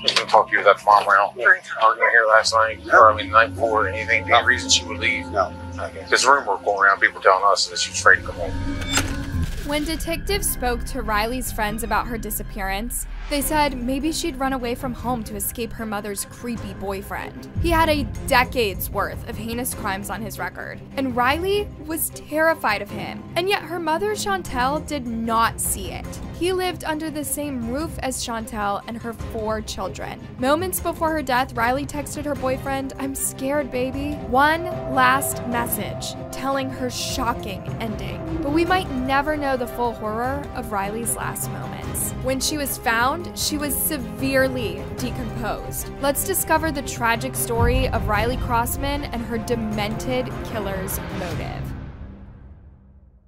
Did you talk to your that mom around arguing here last night? No. Or I mean, the night before? Anything? Any reason she would leave? No. Okay. This rumor going around, people telling us that she was afraid to come home. When detectives spoke to Riley's friends about her disappearance, they said maybe she'd run away from home to escape her mother's creepy boyfriend. He had a decade's worth of heinous crimes on his record, and Riley was terrified of him. And yet her mother, Chantel, did not see it. He lived under the same roof as Chantel and her 4 children. Moments before her death, Riley texted her boyfriend, "I'm scared, baby." One last message, telling her shocking ending. But we might never know the full horror of Riley's last moments. When she was found, she was severely decomposed. Let's discover the tragic story of Riley Crossman and her demented killer's motive.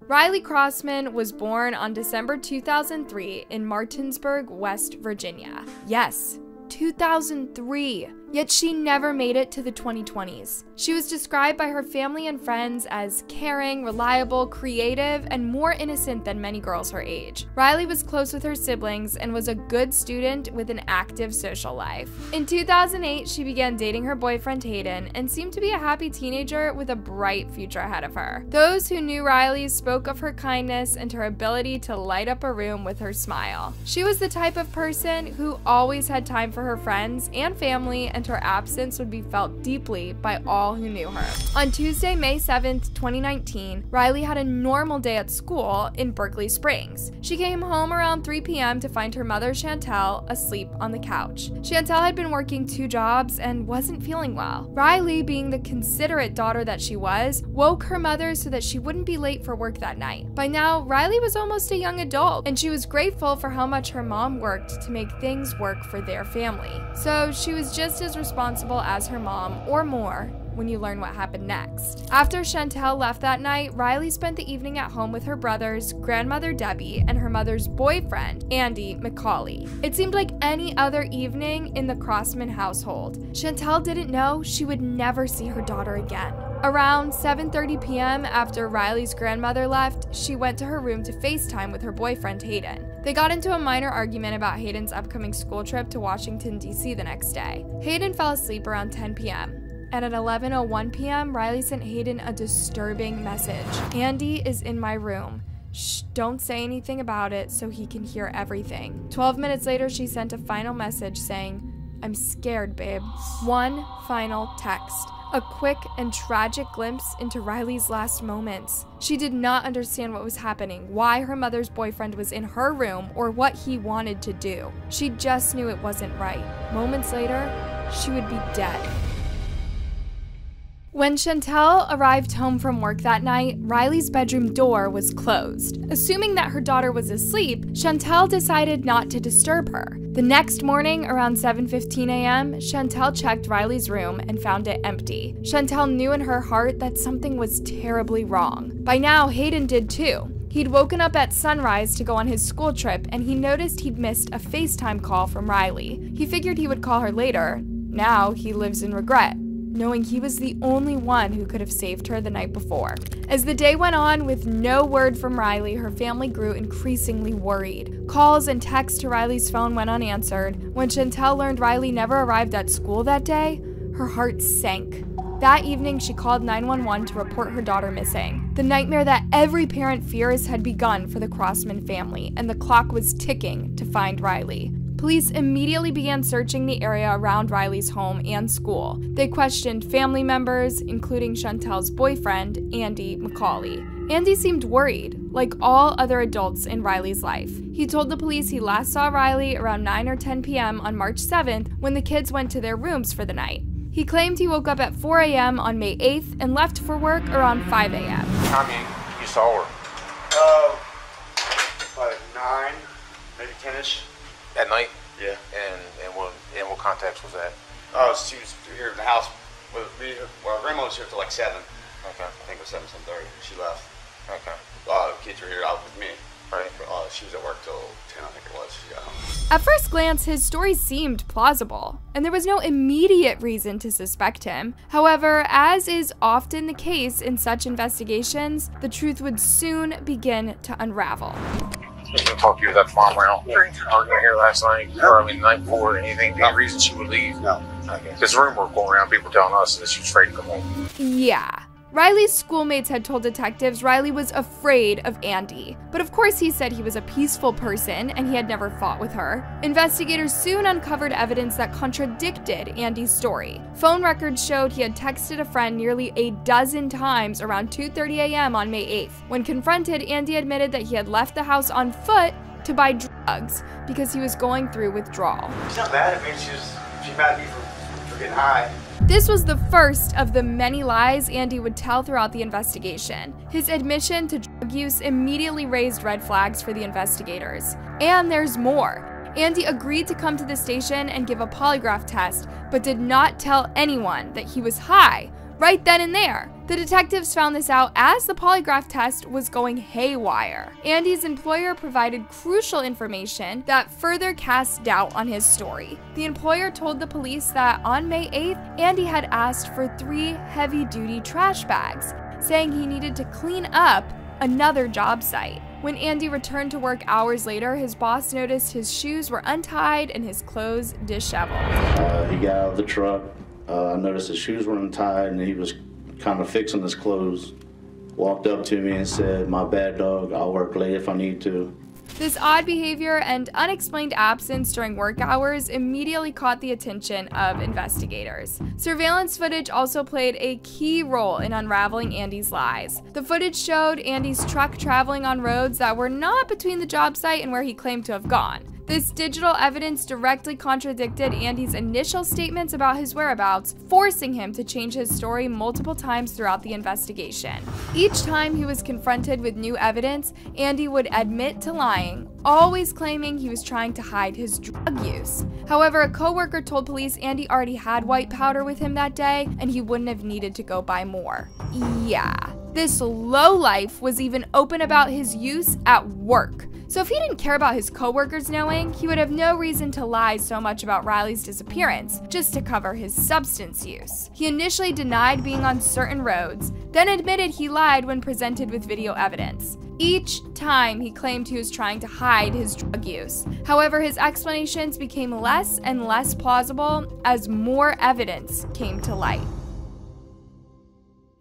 Riley Crossman was born on December 2003 in Martinsburg, West Virginia. Yes, 2003. Yet she never made it to the 2020s. She was described by her family and friends as caring, reliable, creative, and more innocent than many girls her age. Riley was close with her siblings and was a good student with an active social life. In 2008, she began dating her boyfriend Hayden and seemed to be a happy teenager with a bright future ahead of her. Those who knew Riley spoke of her kindness and her ability to light up a room with her smile. She was the type of person who always had time for her friends and family, and her absence would be felt deeply by all who knew her. On Tuesday, May 7th, 2019, Riley had a normal day at school in Berkeley Springs. She came home around 3 p.m. to find her mother, Chantel, asleep on the couch. Chantel had been working 2 jobs and wasn't feeling well. Riley, being the considerate daughter that she was, woke her mother so that she wouldn't be late for work that night. By now, Riley was almost a young adult, and she was grateful for how much her mom worked to make things work for their family. So she was just as responsible as her mom, or more, when you learn what happened next. After Chantel left that night, Riley spent the evening at home with her brothers, grandmother Debbie, and her mother's boyfriend, Andy McCauley. It seemed like any other evening in the Crossman household. Chantel didn't know she would never see her daughter again. Around 7:30 p.m., after Riley's grandmother left, she went to her room to FaceTime with her boyfriend, Hayden. They got into a minor argument about Hayden's upcoming school trip to Washington, D.C. the next day. Hayden fell asleep around 10 p.m. And at 11:01 p.m., Riley sent Hayden a disturbing message. "Andy is in my room. Shh, don't say anything about it so he can hear everything." 12 minutes later, she sent a final message saying, "I'm scared, babe." One final text. A quick and tragic glimpse into Riley's last moments. She did not understand what was happening, why her mother's boyfriend was in her room, or what he wanted to do. She just knew it wasn't right. Moments later, she would be dead. When Chantel arrived home from work that night, Riley's bedroom door was closed. Assuming that her daughter was asleep, Chantel decided not to disturb her. The next morning, around 7:15 a.m., Chantel checked Riley's room and found it empty. Chantel knew in her heart that something was terribly wrong. By now, Hayden did too. He'd woken up at sunrise to go on his school trip, and he noticed he'd missed a FaceTime call from Riley. He figured he would call her later. Now he lives in regret, knowing he was the only one who could have saved her the night before. As the day went on with no word from Riley, her family grew increasingly worried. Calls and texts to Riley's phone went unanswered. When Chantel learned Riley never arrived at school that day, her heart sank. That evening, she called 911 to report her daughter missing. The nightmare that every parent fears had begun for the Crossman family, and the clock was ticking to find Riley. Police immediately began searching the area around Riley's home and school. They questioned family members, including Chantel's boyfriend, Andy McCauley. Andy seemed worried, like all other adults in Riley's life. He told the police he last saw Riley around 9 or 10 p.m. on March 7th when the kids went to their rooms for the night. He claimed he woke up at 4 a.m. on May 8th and left for work around 5 a.m. How many you saw her? Like 9, maybe 10-ish. At night? Yeah. And what context was that? Oh, she was here in the house with me. Well, grandma was here till like 7. Okay. I think it was 7:30. She left. Okay. The kids were here out with me. Right. She was at work till 10, I think it was. She got home. At first glance, his story seemed plausible, and there was no immediate reason to suspect him. However, as is often the case in such investigations, the truth would soon begin to unravel. Did you talk to your that mom around arguing here last night? No. Or I mean, the night before? Anything? Any reason she would leave? No. Okay. There's a rumor going around, people telling us that she was afraid to come home. Yeah. Riley's schoolmates had told detectives Riley was afraid of Andy, but of course he said he was a peaceful person and he had never fought with her. Investigators soon uncovered evidence that contradicted Andy's story. Phone records showed he had texted a friend nearly a dozen times around 2:30 a.m. on May 8th. When confronted, Andy admitted that he had left the house on foot to buy drugs because he was going through withdrawal. She's not mad at me. She's mad at me for getting high. This was the first of the many lies Andy would tell throughout the investigation. His admission to drug use immediately raised red flags for the investigators. And there's more. Andy agreed to come to the station and give a polygraph test, but did not tell anyone that he was high right then and there. The detectives found this out as the polygraph test was going haywire. Andy's employer provided crucial information that further cast doubt on his story. The employer told the police that on May 8th, Andy had asked for 3 heavy-duty trash bags, saying he needed to clean up another job site. When Andy returned to work hours later, his boss noticed his shoes were untied and his clothes disheveled. He got out of the truck. I noticed his shoes were untied and he was kind of fixing his clothes. Walked up to me and said, "My bad, dog. I'll work late if I need to." This odd behavior and unexplained absence during work hours immediately caught the attention of investigators. Surveillance footage also played a key role in unraveling Andy's lies. The footage showed Andy's truck traveling on roads that were not between the job site and where he claimed to have gone. This digital evidence directly contradicted Andy's initial statements about his whereabouts, forcing him to change his story multiple times throughout the investigation. Each time he was confronted with new evidence, Andy would admit to lying, always claiming he was trying to hide his drug use. However, a coworker told police Andy already had white powder with him that day, and he wouldn't have needed to go buy more. Yeah, this lowlife was even open about his use at work. So if he didn't care about his coworkers knowing, he would have no reason to lie so much about Riley's disappearance, just to cover his substance use. He initially denied being on certain roads, then admitted he lied when presented with video evidence. Each time he claimed he was trying to hide his drug use. However, his explanations became less and less plausible as more evidence came to light.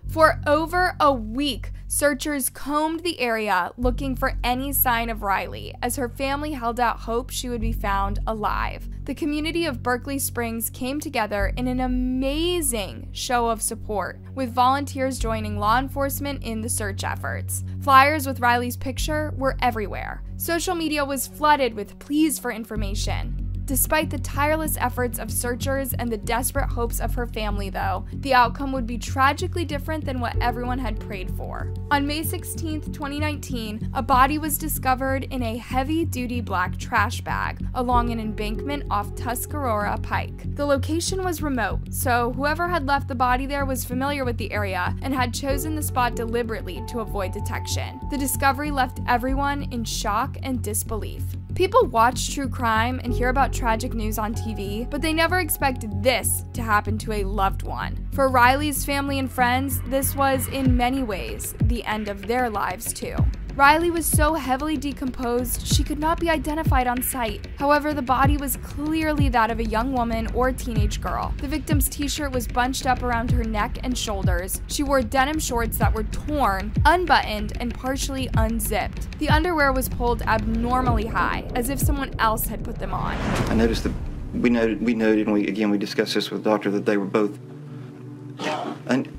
For over a week, searchers combed the area looking for any sign of Riley, as her family held out hope she would be found alive. The community of Berkeley Springs came together in an amazing show of support, with volunteers joining law enforcement in the search efforts. Flyers with Riley's picture were everywhere. Social media was flooded with pleas for information. Despite the tireless efforts of searchers and the desperate hopes of her family, though, the outcome would be tragically different than what everyone had prayed for. On May 16, 2019, a body was discovered in a heavy-duty black trash bag along an embankment off Tuscarora Pike. The location was remote, so whoever had left the body there was familiar with the area and had chosen the spot deliberately to avoid detection. The discovery left everyone in shock and disbelief. People watch true crime and hear about tragic news on TV, but they never expect this to happen to a loved one. For Riley's family and friends, this was in many ways the end of their lives too. Riley was so heavily decomposed, she could not be identified on site. However, the body was clearly that of a young woman or teenage girl. The victim's t-shirt was bunched up around her neck and shoulders. She wore denim shorts that were torn, unbuttoned, and partially unzipped. The underwear was pulled abnormally high, as if someone else had put them on. I noticed that we noted, and we discussed this with the doctor, that they were both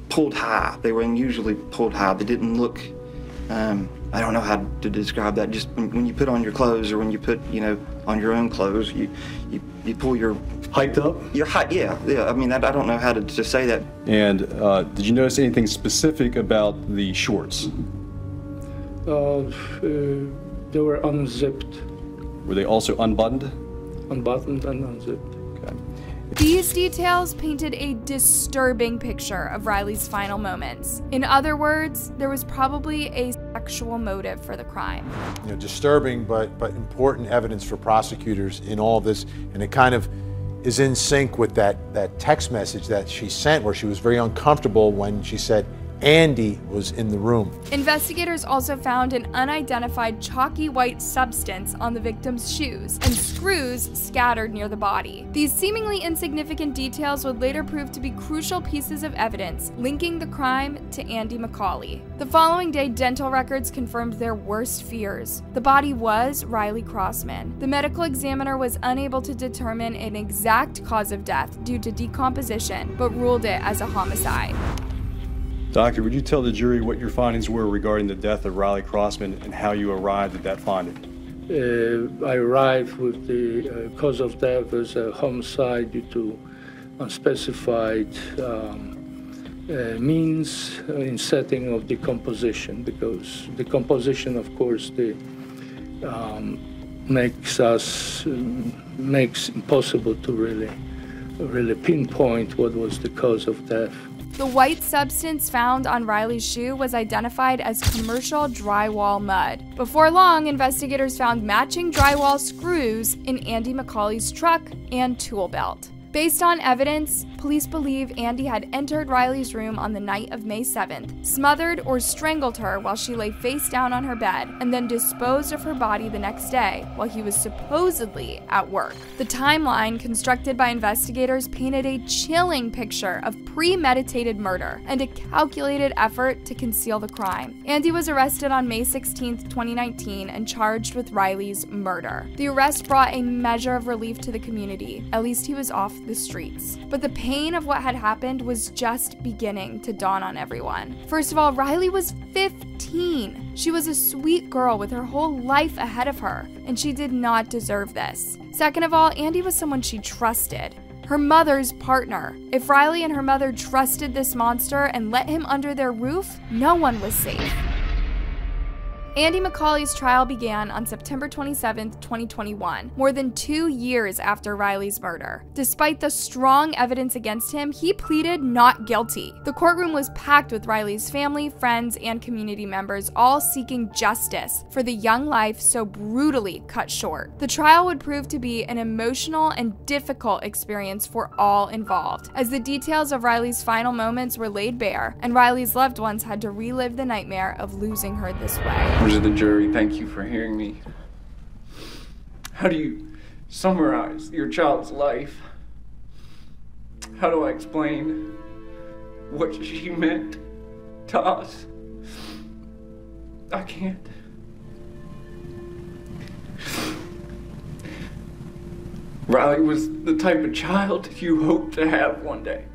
pulled high. They were unusually pulled high. They didn't look, I don't know how to describe that. Just when you put on your clothes, or when you put, on your own clothes, you pull your... Hyped up? Your height, yeah. I mean, I don't know how to say that. And did you notice anything specific about the shorts? They were unzipped. Were they also unbuttoned? Unbuttoned and unzipped. Okay. These details painted a disturbing picture of Riley's final moments. In other words, there was probably a sexual motive for the crime. Disturbing but important evidence for prosecutors in all this, and it kind of is in sync with that text message that she sent, where she was very uncomfortable when she said, Andy was in the room. Investigators also found an unidentified chalky white substance on the victim's shoes and screws scattered near the body. These seemingly insignificant details would later prove to be crucial pieces of evidence linking the crime to Andy McCauley. The following day, dental records confirmed their worst fears. The body was Riley Crossman. The medical examiner was unable to determine an exact cause of death due to decomposition, but ruled it as a homicide. Doctor, would you tell the jury what your findings were regarding the death of Riley Crossman and how you arrived at that finding? I arrived with the cause of death as a homicide due to unspecified means in setting of decomposition, because decomposition, of course, makes impossible to really pinpoint what was the cause of death. The white substance found on Riley's shoe was identified as commercial drywall mud. Before long, investigators found matching drywall screws in Andy McCauley's truck and tool belt. Based on evidence, police believe Andy had entered Riley's room on the night of May 7th, smothered or strangled her while she lay face down on her bed, and then disposed of her body the next day while he was supposedly at work. The timeline constructed by investigators painted a chilling picture of premeditated murder and a calculated effort to conceal the crime. Andy was arrested on May 16th, 2019 and charged with Riley's murder. The arrest brought a measure of relief to the community. At least he was off the streets. But the pain of what had happened was just beginning to dawn on everyone. First of all, Riley was 15. She was a sweet girl with her whole life ahead of her, and she did not deserve this. Second of all, Andy was someone she trusted. Her mother's partner. If Riley and her mother trusted this monster and let him under their roof, no one was safe. Andy McCauley's trial began on September 27, 2021, more than 2 years after Riley's murder. Despite the strong evidence against him, he pleaded not guilty. The courtroom was packed with Riley's family, friends, and community members, all seeking justice for the young life so brutally cut short. The trial would prove to be an emotional and difficult experience for all involved, as the details of Riley's final moments were laid bare, and Riley's loved ones had to relive the nightmare of losing her this way. Members of the jury, thank you for hearing me. How do you summarize your child's life? How do I explain what she meant to us? I can't. Riley was the type of child you hope to have one day.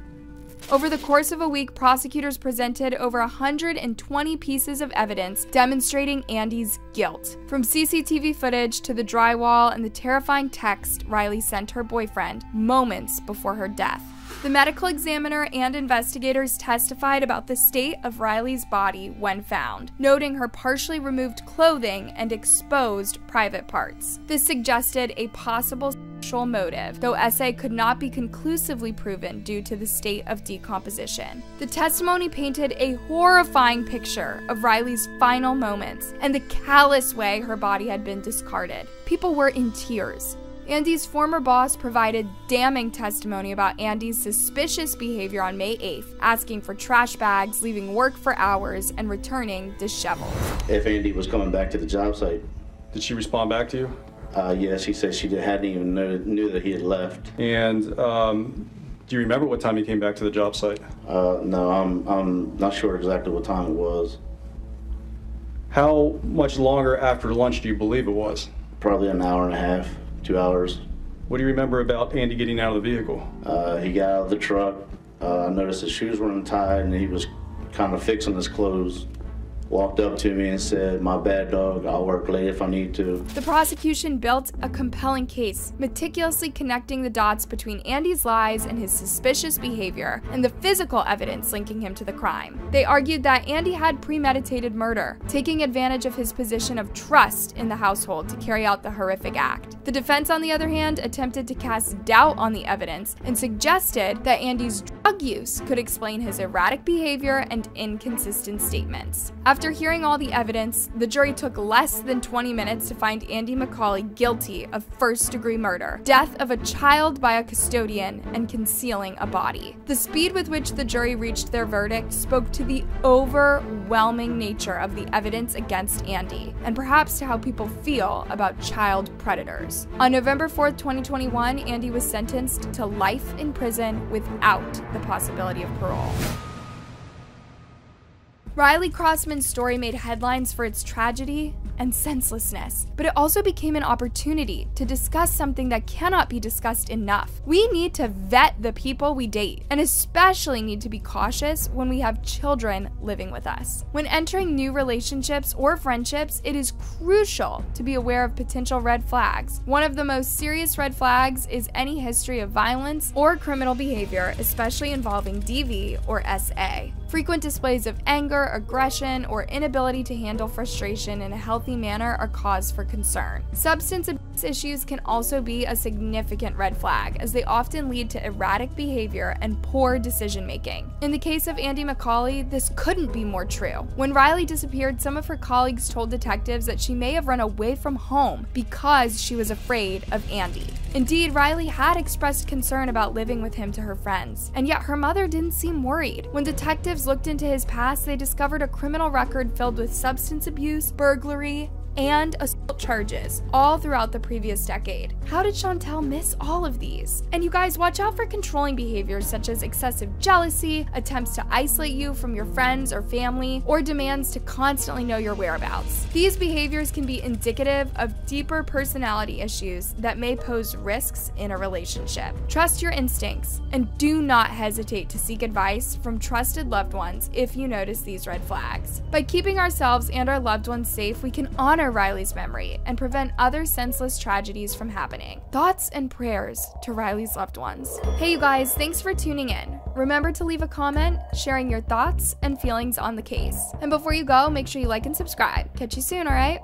Over the course of a week, prosecutors presented over 120 pieces of evidence demonstrating Andy's guilt. From CCTV footage to the drywall and the terrifying text Riley sent her boyfriend moments before her death. The medical examiner and investigators testified about the state of Riley's body when found, noting her partially removed clothing and exposed private parts. This suggested a possible sexual motive, though SA could not be conclusively proven due to the state of decomposition. The testimony painted a horrifying picture of Riley's final moments and the callous way her body had been discarded. People were in tears. Andy's former boss provided damning testimony about Andy's suspicious behavior on May 8th, asking for trash bags, leaving work for hours, and returning disheveled. If Andy was coming back to the job site. Did she respond back to you? Yes, she said she hadn't even knew that he had left. And do you remember what time he came back to the job site? No, I'm not sure exactly what time it was. How much longer after lunch do you believe it was? Probably an hour and a half. 2 hours. What do you remember about Andy getting out of the vehicle? He got out of the truck. I noticed his shoes were untied and he was kind of fixing his clothes. Walked up to me and said, "My bad, dog. I'll work late if I need to." The prosecution built a compelling case, meticulously connecting the dots between Andy's lies and his suspicious behavior and the physical evidence linking him to the crime. They argued that Andy had premeditated murder, taking advantage of his position of trust in the household to carry out the horrific act. The defense, on the other hand, attempted to cast doubt on the evidence and suggested that Andy's drug use could explain his erratic behavior and inconsistent statements. After hearing all the evidence, the jury took less than 20 minutes to find Andy McCauley guilty of first-degree murder, death of a child by a custodian, and concealing a body. The speed with which the jury reached their verdict spoke to the overwhelming nature of the evidence against Andy, and perhaps to how people feel about child predators. On November 4th, 2021, Andy was sentenced to life in prison without the possibility of parole. Riley Crossman's story made headlines for its tragedy and senselessness, but it also became an opportunity to discuss something that cannot be discussed enough. We need to vet the people we date, and especially need to be cautious when we have children living with us. When entering new relationships or friendships, it is crucial to be aware of potential red flags. One of the most serious red flags is any history of violence or criminal behavior, especially involving DV or SA. Frequent displays of anger, aggression, or inability to handle frustration in a healthy manner are cause for concern. Substance abuse issues can also be a significant red flag, as they often lead to erratic behavior and poor decision-making. In the case of Andy McCauley, this couldn't be more true. When Riley disappeared, some of her colleagues told detectives that she may have run away from home because she was afraid of Andy. Indeed, Riley had expressed concern about living with him to her friends, and yet her mother didn't seem worried. When detectives looked into his past, they discovered a criminal record filled with substance abuse, burglary, and assault charges all throughout the previous decade. How did Chantel miss all of these? And you guys, watch out for controlling behaviors such as excessive jealousy, attempts to isolate you from your friends or family, or demands to constantly know your whereabouts. These behaviors can be indicative of deeper personality issues that may pose risks in a relationship. Trust your instincts, and do not hesitate to seek advice from trusted loved ones if you notice these red flags. By keeping ourselves and our loved ones safe, we can honor Riley's memory and prevent other senseless tragedies from happening. Thoughts and prayers to Riley's loved ones. Hey you guys, thanks for tuning in. Remember to leave a comment sharing your thoughts and feelings on the case. And before you go, make sure you like and subscribe. Catch you soon, alright?